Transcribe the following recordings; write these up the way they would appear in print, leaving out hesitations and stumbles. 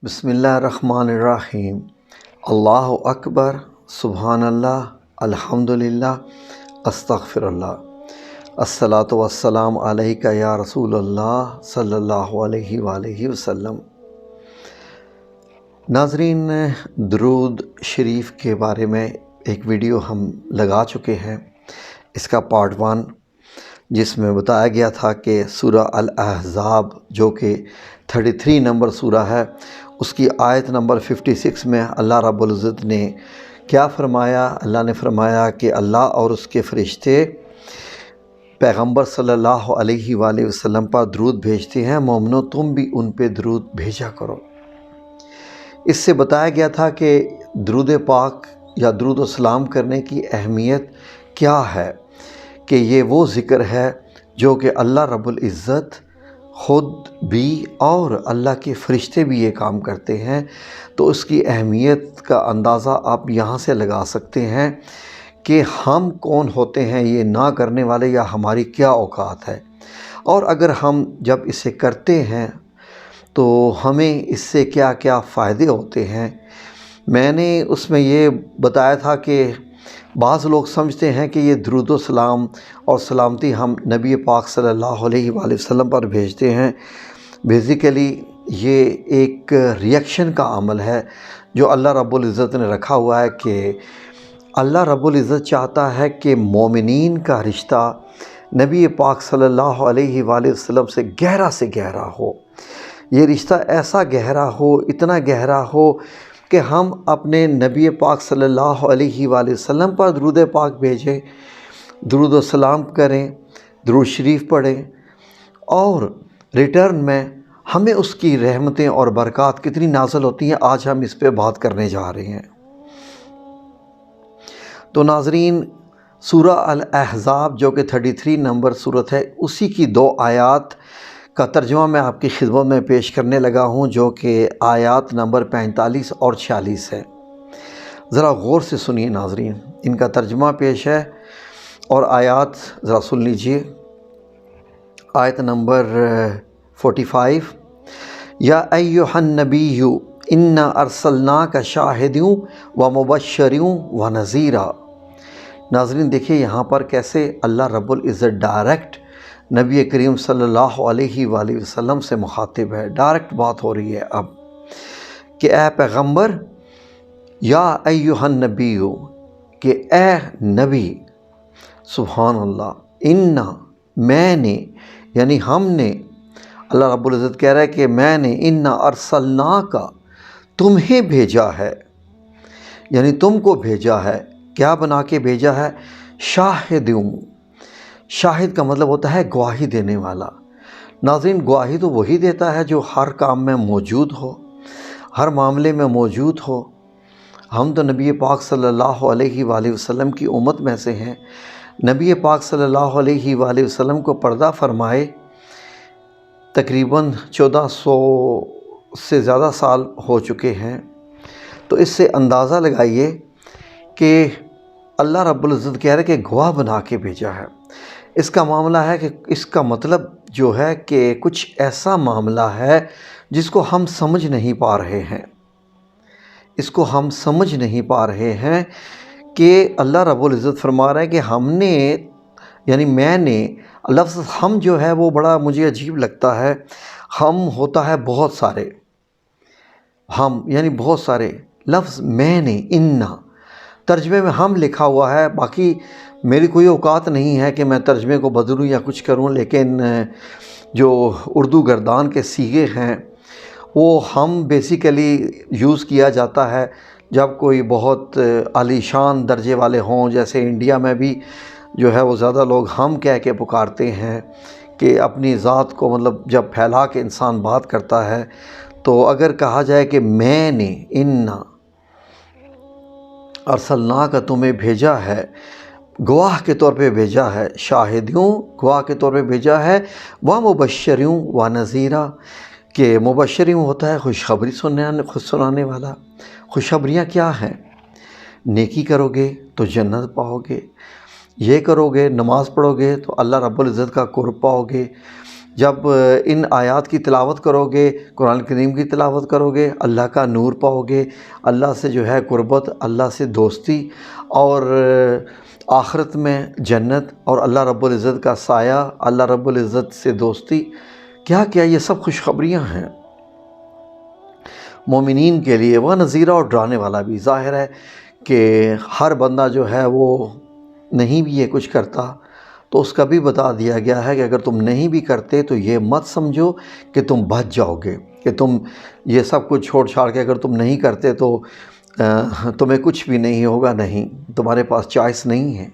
بسم اللہ الرحمن الرحیم۔ اللہ اکبر، سبحان اللہ، الحمدللہ، استغفر اللہ، الصلاۃ والسلام علیک یا رسول اللہ صلی اللہ علیہ وآلہ وسلم۔ ناظرین، درود شریف کے بارے میں ایک ویڈیو ہم لگا چکے ہیں، اس کا پارٹ 1، جس میں بتایا گیا تھا کہ سورہ الاحزاب جو کہ 33 نمبر سورہ ہے، اس کی آیت نمبر 56 میں اللہ رب العزت نے کیا فرمایا۔ اللہ نے فرمایا کہ اللہ اور اس کے فرشتے پیغمبر صلی اللہ علیہ وآلہ وسلم پر درود بھیجتے ہیں، مومنو تم بھی ان پہ درود بھیجا کرو۔ اس سے بتایا گیا تھا کہ درود پاک یا درود و سلام کرنے کی اہمیت کیا ہے، کہ یہ وہ ذکر ہے جو کہ اللہ رب العزت خود بھی اور اللہ کے فرشتے بھی یہ کام کرتے ہیں، تو اس کی اہمیت کا اندازہ آپ یہاں سے لگا سکتے ہیں کہ ہم کون ہوتے ہیں یہ نہ کرنے والے، یا ہماری کیا اوقات ہے، اور اگر ہم جب اسے کرتے ہیں تو ہمیں اس سے کیا کیا فائدے ہوتے ہیں۔ میں نے اس میں یہ بتایا تھا کہ بعض لوگ سمجھتے ہیں کہ یہ درود و سلام اور سلامتی ہم نبی پاک صلی اللہ علیہ وآلہ وسلم پر بھیجتے ہیں، بیسیکلی یہ ایک ریئیکشن کا عمل ہے جو اللہ رب العزت نے رکھا ہوا ہے، کہ اللہ رب العزت چاہتا ہے کہ مومنین کا رشتہ نبی پاک صلی اللہ علیہ وآلہ وسلم سے گہرا ہو۔ یہ رشتہ ایسا گہرا ہو، اتنا گہرا ہو کہ ہم اپنے نبی پاک صلی اللہ علیہ وآلہ وسلم پر درود پاک بھیجیں، درود و سلام کریں، درود شریف پڑھیں، اور ریٹرن میں ہمیں اس کی رحمتیں اور برکات کتنی نازل ہوتی ہیں، آج ہم اس پہ بات کرنے جا رہے ہیں۔ تو ناظرین، سورہ الاحزاب جو کہ 33 نمبر سورت ہے، اسی کی 2 آیات کا ترجمہ میں آپ کی خدمت میں پیش کرنے لگا ہوں، جو کہ آیات نمبر 45 اور 46 ہے۔ ذرا غور سے سنیے ناظرین، ان کا ترجمہ پیش ہے اور آیات ذرا سن لیجئے۔ آیت نمبر 45، یا ایھا النبی انا ارسلناک شاہدا ومبشرا ونذیرا۔ ناظرین دیکھیے یہاں پر کیسے اللہ رب العزت ڈائریکٹ نبی کریم صلی اللہ علیہ وآلہ وسلم سے مخاطب ہے، ڈائریکٹ بات ہو رہی ہے اب، کہ اے پیغمبر، یا ایھا النبی، کہ اے نبی، سبحان اللہ، انا، میں نے، یعنی ہم نے، اللہ رب العزت کہہ رہا ہے کہ میں نے، انا ارسلناک، تمہیں بھیجا ہے، یعنی تم کو بھیجا ہے، کیا بنا کے بھیجا ہے؟ شاہدوں۔ شاہد کا مطلب ہوتا ہے گواہی دینے والا۔ ناظرین، گواہی تو وہی دیتا ہے جو ہر کام میں موجود ہو، ہر معاملے میں موجود ہو۔ ہم تو نبی پاک صلی اللہ علیہ وآلہ وسلم کی امت میں سے ہیں۔ نبی پاک صلی اللہ علیہ وآلہ وسلم کو پردہ فرمائے تقریباً 1400 سے زیادہ سال ہو چکے ہیں، تو اس سے اندازہ لگائیے کہ اللہ رب العزت کہہ رہے کہ گواہ بنا کے بھیجا ہے۔ اس کا معاملہ ہے کہ اس کا مطلب جو ہے کہ کچھ ایسا معاملہ ہے جس کو ہم سمجھ نہیں پا رہے ہیں، اس کو ہم سمجھ نہیں پا رہے ہیں، کہ اللہ رب العزت فرما رہا ہے کہ ہم نے، یعنی میں نے، لفظ ہم جو ہے وہ بڑا مجھے عجیب لگتا ہے۔ ہم ہوتا ہے بہت سارے، ہم یعنی بہت سارے، لفظ میں نے، انا، ترجمے میں ہم لکھا ہوا ہے، باقی میری کوئی اوقات نہیں ہے کہ میں ترجمے کو بدلوں یا کچھ کروں، لیکن جو اردو گردان کے صیغے ہیں وہ ہم بیسیکلی یوز کیا جاتا ہے جب کوئی بہت عالی شان درجے والے ہوں، جیسے انڈیا میں بھی جو ہے وہ زیادہ لوگ ہم کہہ کے پکارتے ہیں، کہ اپنی ذات کو مطلب جب پھیلا کے انسان بات کرتا ہے، تو اگر کہا جائے کہ میں نے، انا ارسلناک، تمہیں بھیجا ہے، گواہ کے طور پہ بھیجا ہے، شاہدوں، گواہ کے طور پہ بھیجا ہے، ومبشرا ونذیرا، کہ مبشروں ہوتا ہے خوشخبری سنانے والا۔ خوشخبریاں کیا ہیں؟ نیکی کرو گے تو جنت پاؤ گے، یہ کرو گے، نماز پڑھو گے تو اللہ رب العزت کا قرب پاؤ گے، جب ان آیات کی تلاوت کرو گے، قرآن کریم کی تلاوت کرو گے، اللہ کا نور پاؤ گے، اللہ سے جو ہے قربت، اللہ سے دوستی، اور آخرت میں جنت اور اللہ رب العزت کا سایہ، اللہ رب العزت سے دوستی، کیا کیا یہ سب خوشخبریاں ہیں مومنین کے لیے، وہ نذیرہ اور ڈرانے والا بھی۔ ظاہر ہے کہ ہر بندہ جو ہے وہ نہیں بھی یہ کچھ کرتا، تو اس کا بھی بتا دیا گیا ہے کہ اگر تم نہیں بھی کرتے تو یہ مت سمجھو کہ تم بچ جاؤ گے، کہ تم یہ سب کچھ چھوڑ چھاڑ کے اگر تم نہیں کرتے تو تمہیں کچھ بھی نہیں ہوگا۔ نہیں، تمہارے پاس چوائس نہیں ہے،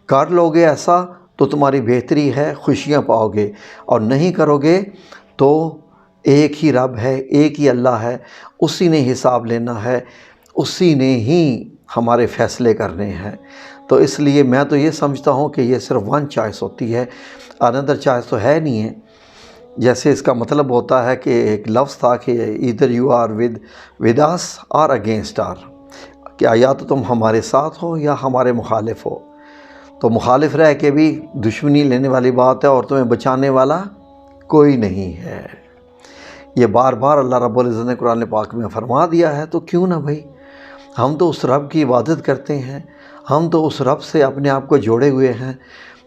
کر لو گے ایسا تو تمہاری بہتری ہے، خوشیاں پاؤ گے، اور نہیں کرو گے تو ایک ہی رب ہے، ایک ہی اللہ ہے، اسی نے حساب لینا ہے، اسی نے ہی ہمارے فیصلے کرنے ہیں۔ تو اس لیے میں تو یہ سمجھتا ہوں کہ یہ صرف ون چوائس ہوتی ہے، اندر چوائس تو ہے نہیں ہے۔ جیسے اس کا مطلب ہوتا ہے کہ ایک لفظ تھا کہ either you are with us اور اگینسٹ آر، کہ یا تو تم ہمارے ساتھ ہو یا ہمارے مخالف ہو۔ تو مخالف رہ کے بھی دشمنی لینے والی بات ہے، اور تمہیں بچانے والا کوئی نہیں ہے۔ یہ بار بار اللہ رب العزت نے قرآن پاک میں فرما دیا ہے، تو کیوں نہ بھائی، ہم تو اس رب کی عبادت کرتے ہیں، ہم تو اس رب سے اپنے آپ کو جوڑے ہوئے ہیں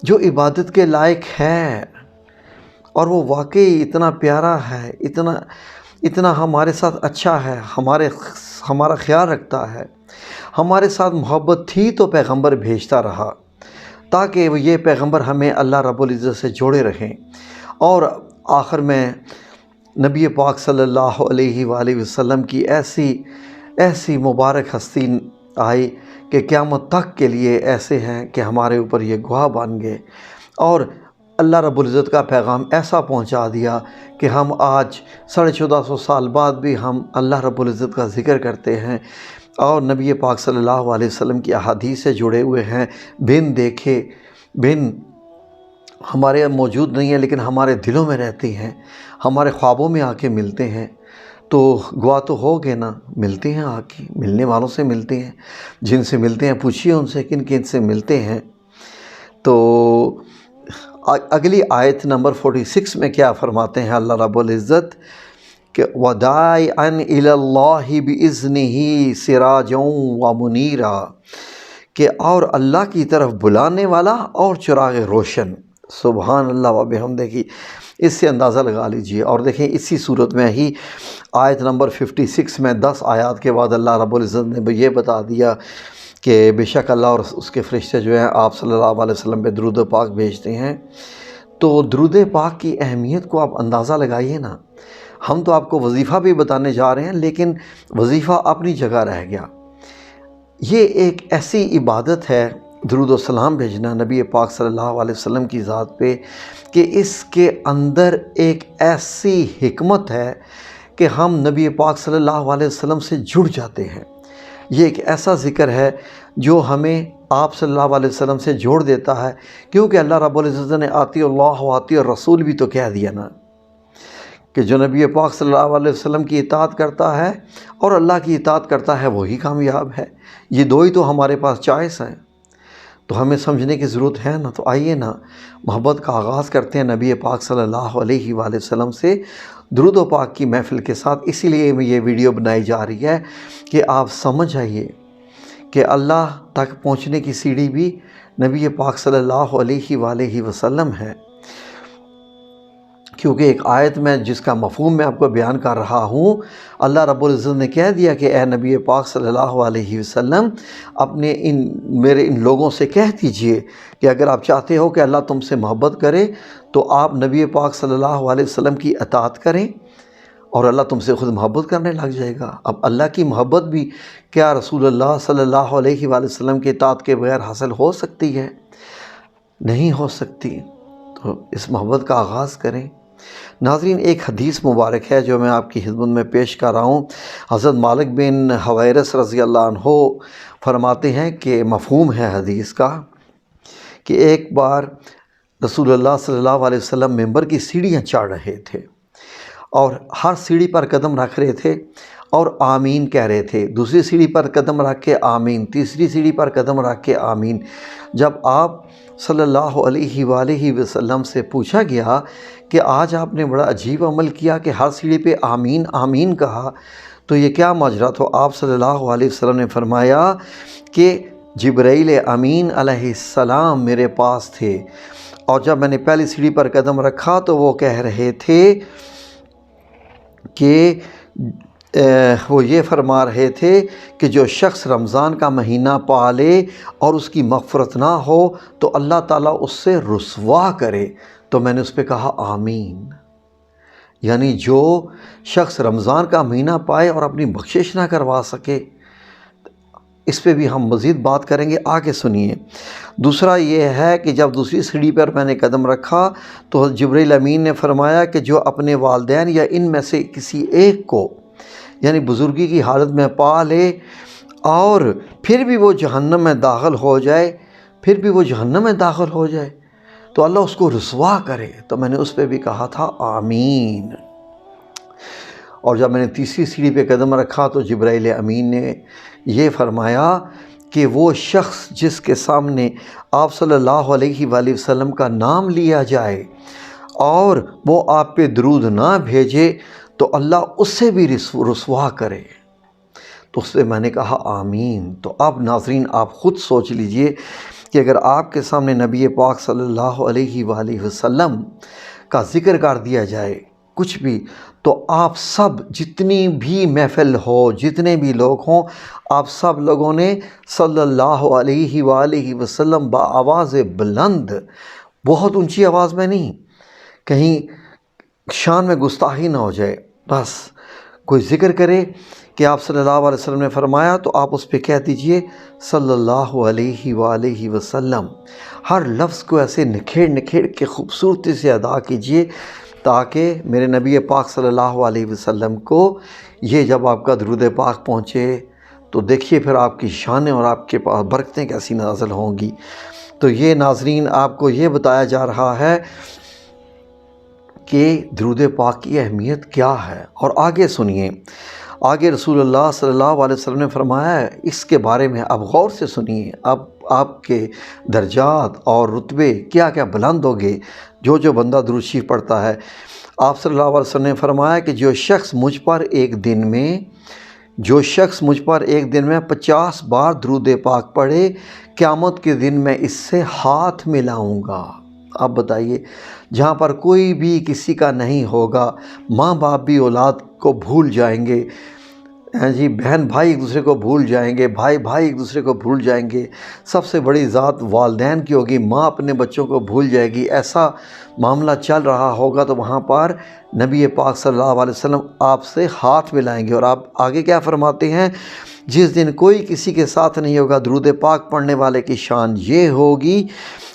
جو عبادت کے لائق ہے، اور وہ واقعی اتنا پیارا ہے، اتنا ہمارے ساتھ اچھا ہے، ہمارا خیال رکھتا ہے، ہمارے ساتھ محبت تھی تو پیغمبر بھیجتا رہا تاکہ یہ پیغمبر ہمیں اللہ رب العزت سے جوڑے رہیں۔ اور آخر میں نبی پاک صلی اللہ علیہ وآلہ وسلم کی ایسی مبارک ہستی آئی کہ قیامت تک کے لیے ایسے ہیں کہ ہمارے اوپر یہ گواہ بن گئے، اور اللہ رب العزت کا پیغام ایسا پہنچا دیا کہ ہم آج 1450 سال بعد بھی ہم اللہ رب العزت کا ذکر کرتے ہیں، اور نبی پاک صلی اللہ علیہ وسلم کی احادیث سے جڑے ہوئے ہیں، بن دیکھے، بن ہمارے موجود نہیں ہیں لیکن ہمارے دلوں میں رہتی ہیں، ہمارے خوابوں میں آ کے ملتے ہیں۔ تو گواہ تو ہو گئے نا، ملتے ہیں، آ کے ملنے والوں سے ملتے ہیں، جن سے ملتے ہیں پوچھیے ان سے کن کن سے ملتے ہیں۔ تو اگلی آیت نمبر 46 میں کیا فرماتے ہیں اللہ رب العزت کہ وَدَاعِيًا إِلَى اللَّهِ بِإِذْنِهِ سِرَاجًا وَمُنِيرًا، کہ اور اللہ کی طرف بلانے والا اور چراغ روشن۔ سبحان اللہ و بحمدہ، کی اس سے اندازہ لگا لیجئے۔ اور دیکھیں اسی صورت میں ہی آیت نمبر 56 میں 10 آیات کے بعد اللہ رب العزت نے یہ بتا دیا کہ بے شک اللہ اور اس کے فرشتے جو ہیں آپ صلی اللہ علیہ وسلم پہ درود پاک بھیجتے ہیں۔ تو درود پاک کی اہمیت کو آپ اندازہ لگائیے نا۔ ہم تو آپ کو وظیفہ بھی بتانے جا رہے ہیں، لیکن وظیفہ اپنی جگہ رہ گیا۔ یہ ایک ایسی عبادت ہے درود و سلام بھیجنا نبی پاک صلی اللہ علیہ وسلم کی ذات پہ، کہ اس کے اندر ایک ایسی حکمت ہے کہ ہم نبی پاک صلی اللہ علیہ وسلم سے جڑ جاتے ہیں۔ یہ ایک ایسا ذکر ہے جو ہمیں آپ صلی اللہ علیہ وسلم سے جوڑ دیتا ہے، کیونکہ اللہ رب العزت نے آتی اللہ و آتی الرسول بھی تو کہہ دیا نا، کہ جو نبی پاک صلی اللہ علیہ وسلم کی اطاعت کرتا ہے اور اللہ کی اطاعت کرتا ہے وہی کامیاب ہے۔ یہ دو ہی تو ہمارے پاس چوائس ہیں، تو ہمیں سمجھنے کی ضرورت ہے نا۔ تو آئیے نا، محبت کا آغاز کرتے ہیں نبی پاک صلی اللہ علیہ وآلہ وسلم سے درود و پاک کی محفل کے ساتھ۔ اسی لیے یہ ویڈیو بنائی جا رہی ہے کہ آپ سمجھ آئیے کہ اللہ تک پہنچنے کی سیڑھی بھی نبی پاک صلی اللہ علیہ وآلہ وسلم ہے، کیونکہ ایک آیت میں جس کا مفہوم میں آپ کو بیان کر رہا ہوں، اللہ رب العزت نے کہہ دیا کہ اے نبی پاک صلی اللہ علیہ وسلم، اپنے میرے ان لوگوں سے کہہ دیجئے کہ اگر آپ چاہتے ہو کہ اللہ تم سے محبت کرے تو آپ نبی پاک صلی اللہ علیہ وسلم کی اطاعت کریں، اور اللہ تم سے خود محبت کرنے لگ جائے گا۔ اب اللہ کی محبت بھی کیا رسول اللہ صلی اللہ علیہ وآلہ وسلم کی اطاعت کے بغیر حاصل ہو سکتی ہے؟ نہیں ہو سکتی۔ تو اس محبت کا آغاز کریں۔ ناظرین، ایک حدیث مبارک ہے جو میں آپ کی خدمت میں پیش کر رہا ہوں۔ حضرت مالک بن حویرث رضی اللہ عنہ فرماتے ہیں کہ مفہوم ہے حدیث کا کہ ایک بار رسول اللہ صلی اللہ علیہ وسلم ممبر کی سیڑھیاں چڑھ رہے تھے، اور ہر سیڑھی پر قدم رکھ رہے تھے اور آمین کہہ رہے تھے، دوسری سیڑھی پر قدم رکھ کے آمین، تیسری سیڑھی پر قدم رکھ کے آمین۔ جب آپ صلی اللہ علیہ وآلہ وسلم سے پوچھا گیا کہ آج آپ نے بڑا عجیب عمل کیا کہ ہر سیڑھی پہ آمین آمین کہا، تو یہ کیا ماجرا؟ تو آپ صلی اللہ علیہ وسلم نے فرمایا کہ جبرائیل امین علیہ السلام میرے پاس تھے، اور جب میں نے پہلی سیڑھی پر قدم رکھا تو وہ کہہ رہے تھے کہ وہ یہ فرما رہے تھے کہ جو شخص رمضان کا مہینہ پالے اور اس کی مغفرت نہ ہو تو اللہ تعالیٰ اس سے رسوا کرے۔ تو میں نے اس پہ کہا آمین، یعنی جو شخص رمضان کا مہینہ پائے اور اپنی بخشش نہ کروا سکے، اس پہ بھی ہم مزید بات کریں گے، آگے سنیے۔ دوسرا یہ ہے کہ جب دوسری سیڑھی پر میں نے قدم رکھا تو جبرائیل امین نے فرمایا کہ جو اپنے والدین یا ان میں سے کسی ایک کو یعنی بزرگی کی حالت میں پا لے اور پھر بھی وہ جہنم میں داخل ہو جائے تو اللہ اس کو رسوا کرے۔ تو میں نے اس پہ بھی کہا تھا آمین۔ اور جب میں نے تیسری سیڑھی پہ قدم رکھا تو جبرائیل امین نے یہ فرمایا کہ وہ شخص جس کے سامنے آپ صلی اللہ علیہ وآلہ وسلم کا نام لیا جائے اور وہ آپ پہ درود نہ بھیجے تو اللہ اس سے بھی رسوا کرے۔ تو اس پہ میں نے کہا آمین۔ تو اب ناظرین آپ خود سوچ لیجئے کہ اگر آپ کے سامنے نبی پاک صلی اللہ علیہ وآلہ وسلم کا ذکر کر دیا جائے کچھ بھی، تو آپ سب جتنی بھی محفل ہو، جتنے بھی لوگ ہوں، آپ سب لوگوں نے صلی اللہ علیہ وآلہ وسلم بآواز بلند، بہت اونچی آواز میں نہیں، کہیں شان میں گستاخی نہ ہو جائے، بس کوئی ذکر کرے کہ آپ صلی اللہ علیہ وسلم نے فرمایا تو آپ اس پہ کہہ دیجئے صلی اللہ علیہ وآلہ وسلم۔ ہر لفظ کو ایسے نکھیڑ کے خوبصورتی سے ادا کیجئے تاکہ میرے نبی پاک صلی اللہ علیہ وسلم کو یہ جب آپ کا درود پاک پہنچے تو دیکھیے پھر آپ کی شانیں اور آپ کے پاس برکتیں کیسی نازل ہوں گی۔ تو یہ ناظرین آپ کو یہ بتایا جا رہا ہے کہ درود پاک کی اہمیت کیا ہے، اور آگے سنیے۔ آگے رسول اللہ صلی اللہ علیہ وسلم نے فرمایا ہے اس کے بارے میں، اب غور سے سنیے، اب آپ کے درجات اور رتبے کیا کیا بلند ہو گئے جو بندہ درود شریف پڑھتا ہے۔ آپ صلی اللہ علیہ وسلم نے فرمایا کہ جو شخص مجھ پر ایک دن میں 50 بار درود پاک پڑھے، قیامت کے دن میں اس سے ہاتھ ملاؤں گا۔ اب بتائیے، جہاں پر کوئی بھی کسی کا نہیں ہوگا، ماں باپ بھی اولاد کو بھول جائیں گے، جی بہن بھائی ایک دوسرے کو بھول جائیں گے، بھائی ایک دوسرے کو بھول جائیں گے، سب سے بڑی ذات والدین کی ہوگی، ماں اپنے بچوں کو بھول جائے گی، ایسا معاملہ چل رہا ہوگا تو وہاں پر نبی پاک صلی اللہ علیہ وسلم آپ سے ہاتھ ملائیں گے۔ اور آپ آگے کیا فرماتے ہیں؟ جس دن کوئی کسی کے ساتھ نہیں ہوگا، درود پاک پڑھنے والے کی شان یہ ہوگی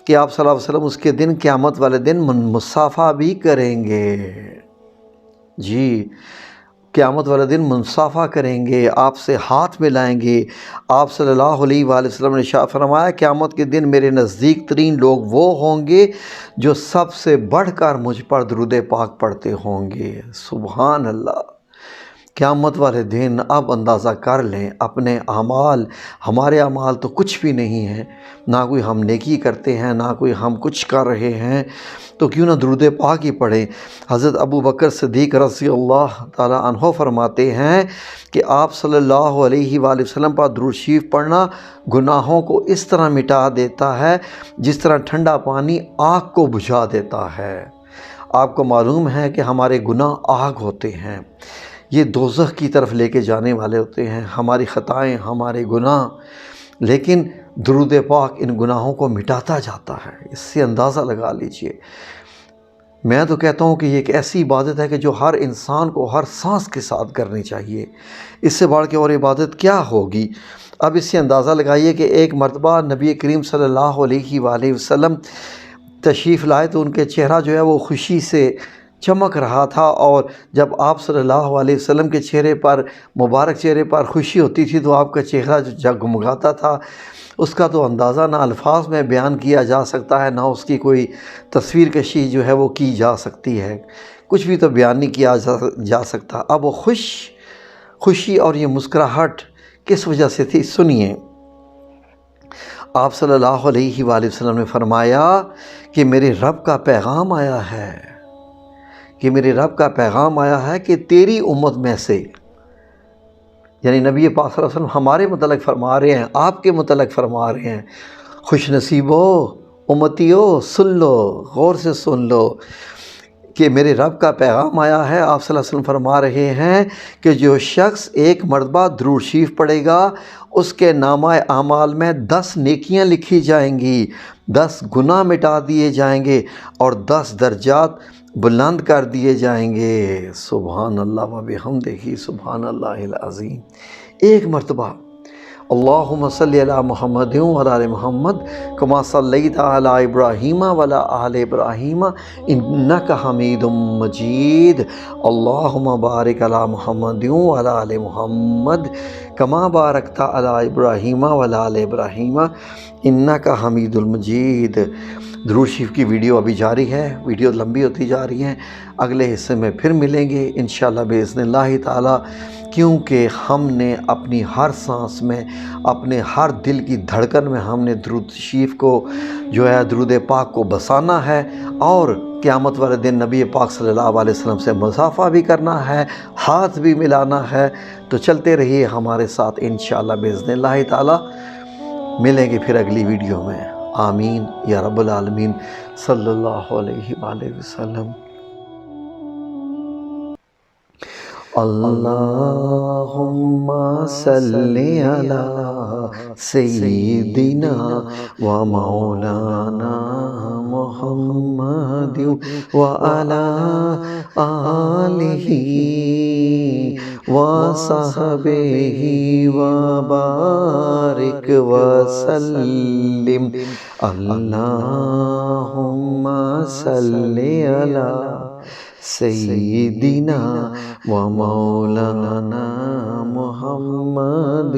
کہ آپ صلی اللہ علیہ وسلم اس کے دن قیامت والے دن مصافحہ بھی کریں گے۔ جی قیامت والے دن مصافحہ کریں گے، آپ سے ہاتھ ملائیں گے۔ آپ صلی اللہ علیہ وآلہ وسلم نے ارشاد فرمایا قیامت کے دن میرے نزدیک ترین لوگ وہ ہوں گے جو سب سے بڑھ کر مجھ پر درود پاک پڑھتے ہوں گے۔ سبحان اللہ۔ قیامت والے دن اب اندازہ کر لیں اپنے اعمال، ہمارے اعمال تو کچھ بھی نہیں ہیں، نہ کوئی ہم نیکی کرتے ہیں، نہ کوئی ہم کچھ کر رہے ہیں، تو کیوں نہ درود پاک ہی پڑھیں۔ حضرت ابو بکر صدیق رضی اللہ تعالیٰ عنہ فرماتے ہیں کہ آپ صلی اللہ علیہ وآلہ وسلم پر درود شریف پڑھنا گناہوں کو اس طرح مٹا دیتا ہے جس طرح ٹھنڈا پانی آگ کو بجھا دیتا ہے۔ آپ کو معلوم ہے کہ ہمارے گناہ آگ ہوتے ہیں، یہ دوزخ کی طرف لے کے جانے والے ہوتے ہیں، ہماری خطائیں، ہمارے گناہ، لیکن درود پاک ان گناہوں کو مٹاتا جاتا ہے۔ اس سے اندازہ لگا لیجئے۔ میں تو کہتا ہوں کہ یہ ایک ایسی عبادت ہے کہ جو ہر انسان کو ہر سانس کے ساتھ کرنی چاہیے، اس سے بڑھ کے اور عبادت کیا ہوگی۔ اب اس سے اندازہ لگائیے کہ ایک مرتبہ نبی کریم صلی اللہ علیہ وآلہ وسلم تشریف لائے تو ان کے چہرہ جو ہے وہ خوشی سے چمک رہا تھا، اور جب آپ صلی اللہ علیہ وسلم کے مبارک چہرے پر خوشی ہوتی تھی تو آپ کا چہرہ جو جگمگاتا تھا، اس کا تو اندازہ نہ الفاظ میں بیان کیا جا سکتا ہے، نہ اس کی کوئی تصویر کشی جو ہے وہ کی جا سکتی ہے، کچھ بھی تو بیان نہیں کیا جا سکتا۔ اب وہ خوشی اور یہ مسکراہٹ کس وجہ سے تھی، سنیے۔ آپ صلی اللہ علیہ وآلہ وسلم نے فرمایا کہ میرے رب کا پیغام آیا ہے، کہ میرے رب کا پیغام آیا ہے کہ تیری امت میں سے، یعنی نبی پاک صلی اللہ علیہ وسلم ہمارے متعلق فرما رہے ہیں، آپ کے متعلق فرما رہے ہیں، خوش نصیبو امتیو سن لو، غور سے سن لو کہ میرے رب کا پیغام آیا ہے۔ آپ صلی اللہ علیہ وسلم فرما رہے ہیں کہ جو شخص ایک مرتبہ درود شریف پڑھے گا اس کے نامہ اعمال میں 10 نیکیاں لکھی جائیں گی، 10 گناہ مٹا دیے جائیں گے اور 10 درجات بلند کر دیے جائیں گے۔ سبحان اللہ و بحمدہ سبحان اللہ العظیم۔ ایک مرتبہ اللہم صلی علی محمد وعلی آل محمد کما صلیت علی ابراہیم وعلی آل ابراہیم انک حمید مجید، اللہم بارک علی محمد وعلی آل محمد کما بارکت علی ابراہیم وعلی آل ابراہیم انک حمید المجید۔ درود شریف کی ویڈیو ابھی جاری ہے، ویڈیو لمبی ہوتی جا رہی ہیں، اگلے حصے میں پھر ملیں گے انشاءاللہ باذن اللہ تعالی، کیونکہ ہم نے اپنی ہر سانس میں، اپنے ہر دل کی دھڑکن میں ہم نے درود شریف کو جو ہے درود پاک کو بسانا ہے، اور قیامت والے دن نبی پاک صلی اللہ علیہ وسلم سے مصافحہ بھی کرنا ہے، ہاتھ بھی ملانا ہے۔ تو چلتے رہیے ہمارے ساتھ انشاءاللہ باذن اللہ تعالی، ملیں گے پھر اگلی ویڈیو میں۔ آمین یا رب العالمین صلی اللہ علیہ وآلہ وسلم۔ اللہم صلی علی سیدنا و مولانا محمد وعلی آلہ وصحبہ وبارک وسلم۔ اللہم صلی علی سیدنا و مولانا محمد